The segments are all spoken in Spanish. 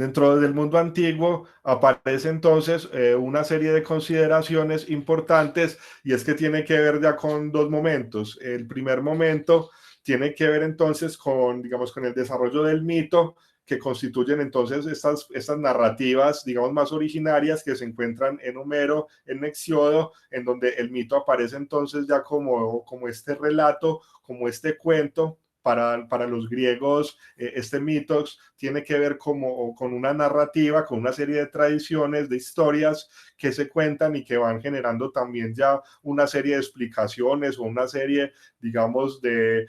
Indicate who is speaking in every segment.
Speaker 1: Dentro del mundo antiguo aparece entonces una serie de consideraciones importantes, y es que tiene que ver ya con dos momentos. El primer momento tiene que ver entonces con, digamos, con el desarrollo del mito, que constituyen entonces estas narrativas, digamos, más originarias que se encuentran en Homero, en Hesíodo, en donde el mito aparece entonces ya como este relato, como este cuento. Para los griegos, este mito tiene que ver con una narrativa, con una serie de tradiciones, de historias que se cuentan y que van generando también ya una serie de explicaciones o una serie, digamos, de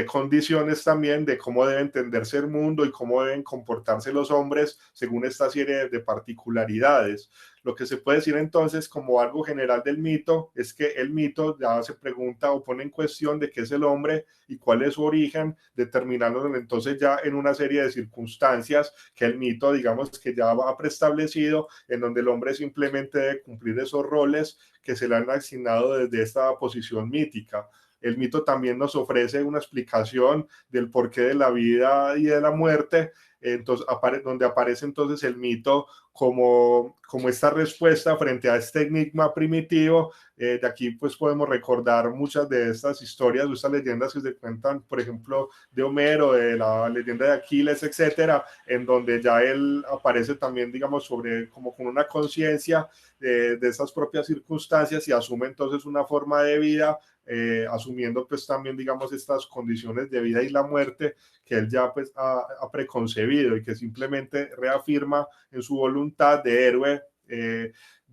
Speaker 1: condiciones también de cómo debe entenderse el mundo y cómo deben comportarse los hombres según esta serie de particularidades. Lo que se puede decir entonces como algo general del mito es que el mito ya se pregunta o pone en cuestión de qué es el hombre y cuál es su origen, determinándolo entonces ya en una serie de circunstancias que el mito, digamos, que ya va preestablecido, en donde el hombre simplemente debe cumplir esos roles que se le han asignado desde esta posición mítica. El mito también nos ofrece una explicación del porqué de la vida y de la muerte, entonces, donde aparece entonces el mito como esta respuesta frente a este enigma primitivo. De aquí pues podemos recordar muchas de estas historias, de estas leyendas que se cuentan, por ejemplo, de Homero, de la leyenda de Aquiles, etcétera, en donde ya él aparece también, digamos, sobre como con una conciencia de esas propias circunstancias y asume entonces una forma de vida, asumiendo pues también, digamos, estas condiciones de vida y la muerte que él ya pues ha preconcebido, y que simplemente reafirma en su voluntad de héroe,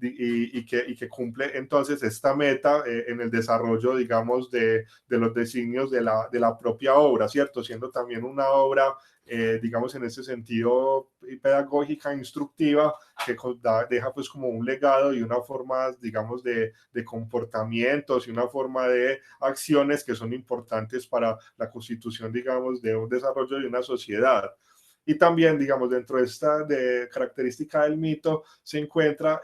Speaker 1: y que cumple entonces esta meta en el desarrollo, digamos, de los designios de la propia obra, ¿cierto? Siendo también una obra, digamos, en ese sentido pedagógica, instructiva, que deja pues como un legado y una forma, digamos, de comportamientos y una forma de acciones que son importantes para la constitución, digamos, de un desarrollo de una sociedad. Y también, digamos, dentro de esta característica del mito se encuentra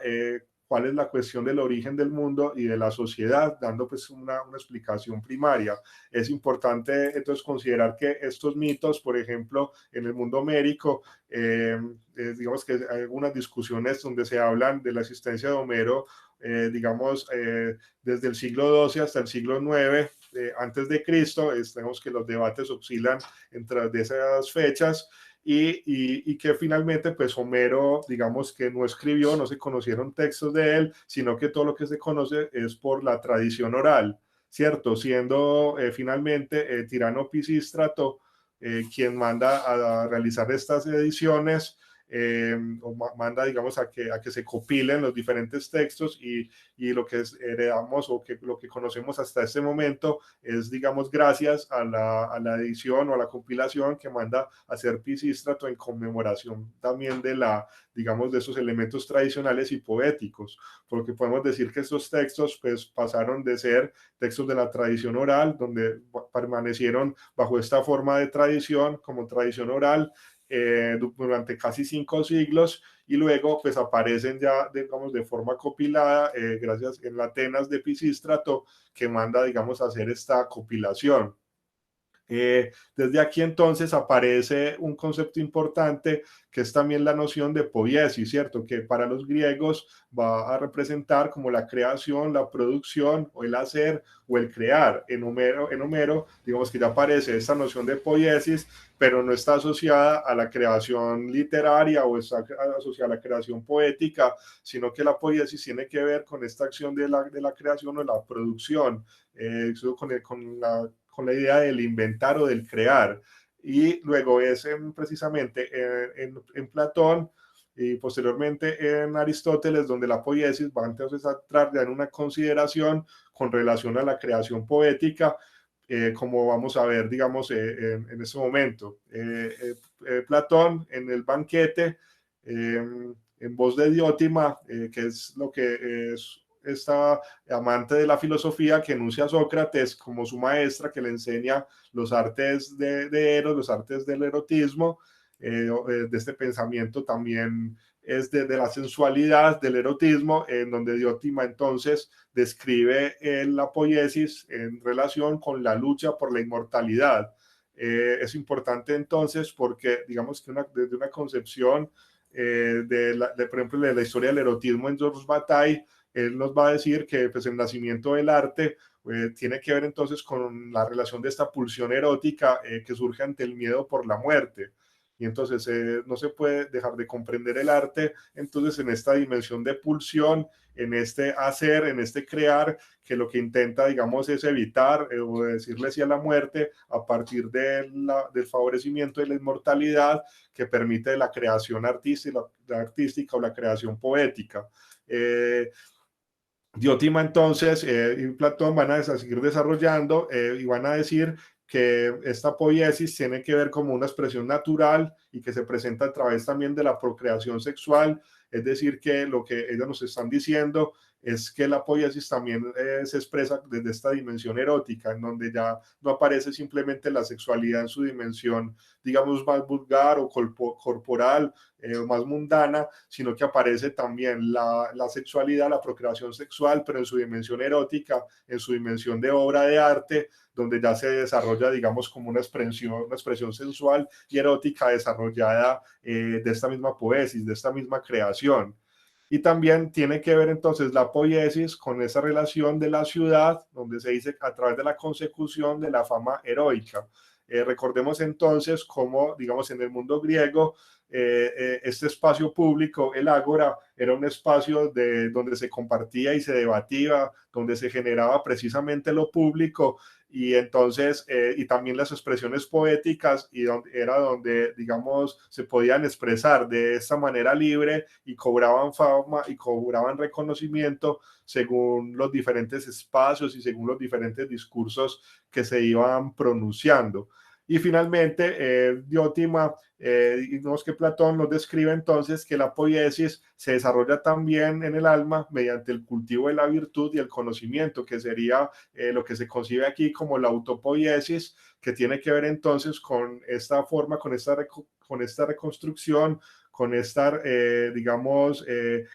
Speaker 1: cuál es la cuestión del origen del mundo y de la sociedad, dando pues una explicación primaria. Es importante entonces considerar que estos mitos, por ejemplo, en el mundo homérico, digamos que hay algunas discusiones donde se hablan de la existencia de Homero, digamos, desde el siglo XII hasta el siglo IX antes de Cristo. Tenemos que los debates oscilan entre de esas fechas, y que finalmente pues Homero, digamos, que no escribió, no se conocieron textos de él, sino que todo lo que se conoce es por la tradición oral, ¿cierto? Siendo finalmente Tirano Pisístrato quien manda a realizar estas ediciones, o manda, digamos, a que se compilen los diferentes textos, y lo que heredamos o lo que conocemos hasta este momento es, digamos, gracias a la edición o a la compilación que manda a hacer Pisístrato en conmemoración también digamos, de esos elementos tradicionales y poéticos, porque podemos decir que estos textos pues pasaron de ser textos de la tradición oral, donde permanecieron bajo esta forma de tradición como tradición oral durante casi 5 siglos, y luego pues aparecen ya, digamos, de forma compilada, gracias en la Atenas de Pisístrato, que manda, digamos, a hacer esta compilación. Desde aquí entonces aparece un concepto importante que es también la noción de poiesis, ¿cierto? Que para los griegos va a representar como la creación, la producción, o el hacer o el crear. En Homero, digamos que ya aparece esta noción de poiesis, pero no está asociada a la creación literaria o está asociada a la creación poética, sino que la poiesis tiene que ver con esta acción de la creación o la producción, con la idea del inventar o del crear. Y luego es precisamente en Platón y posteriormente en Aristóteles donde la poiesis va entonces a entrar ya en una consideración con relación a la creación poética, como vamos a ver, digamos, en este momento. Platón en el banquete, en voz de Diótima, que es lo que es esta amante de la filosofía, que enuncia a Sócrates como su maestra, que le enseña los artes de Eros, los artes del erotismo, de este pensamiento también es de la sensualidad, del erotismo, en donde Diótima entonces describe la poiesis en relación con la lucha por la inmortalidad. Es importante entonces porque digamos que desde una concepción por ejemplo, de la historia del erotismo en Georges Bataille, él nos va a decir que pues, el nacimiento del arte tiene que ver entonces con la relación de esta pulsión erótica que surge ante el miedo por la muerte. Y entonces no se puede dejar de comprender el arte, entonces en esta dimensión de pulsión, en este hacer, en este crear, que lo que intenta, digamos, es evitar o decirle sí a la muerte a partir del favorecimiento de la inmortalidad que permite la creación artística o la creación poética. Diotima entonces y Platón van a seguir desarrollando y van a decir que esta poiesis tiene que ver como una expresión natural y que se presenta a través también de la procreación sexual, es decir, que lo que ellos nos están diciendo es que la poiesis también se expresa desde esta dimensión erótica, en donde ya no aparece simplemente la sexualidad en su dimensión, digamos, más vulgar o corporal, más mundana, sino que aparece también la sexualidad, la procreación sexual, pero en su dimensión erótica, en su dimensión de obra de arte, donde ya se desarrolla, digamos, como una expresión sensual y erótica desarrollada de esta misma poesis, de esta misma creación. Y también tiene que ver entonces la poiesis con esa relación de la ciudad, donde se dice a través de la consecución de la fama heroica. Recordemos entonces cómo, digamos, en el mundo griego, este espacio público, el ágora, era un espacio donde se compartía y se debatía, donde se generaba precisamente lo público y entonces, y también las expresiones poéticas, y era donde, digamos, se podían expresar de esta manera libre y cobraban fama y cobraban reconocimiento según los diferentes espacios y según los diferentes discursos que se iban pronunciando. Y finalmente, Diótima, digamos que Platón nos describe entonces que la poiesis se desarrolla también en el alma mediante el cultivo de la virtud y el conocimiento, que sería lo que se concibe aquí como la autopoiesis, que tiene que ver entonces con esta forma, con esta reconstrucción, con esta, digamos,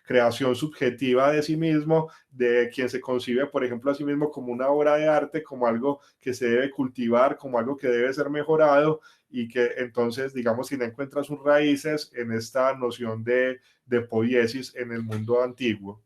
Speaker 1: creación subjetiva de sí mismo, de quien se concibe, por ejemplo, a sí mismo como una obra de arte, como algo que se debe cultivar, como algo que debe ser mejorado y que entonces, digamos, si no encuentra sus raíces en esta noción de poiesis en el mundo antiguo.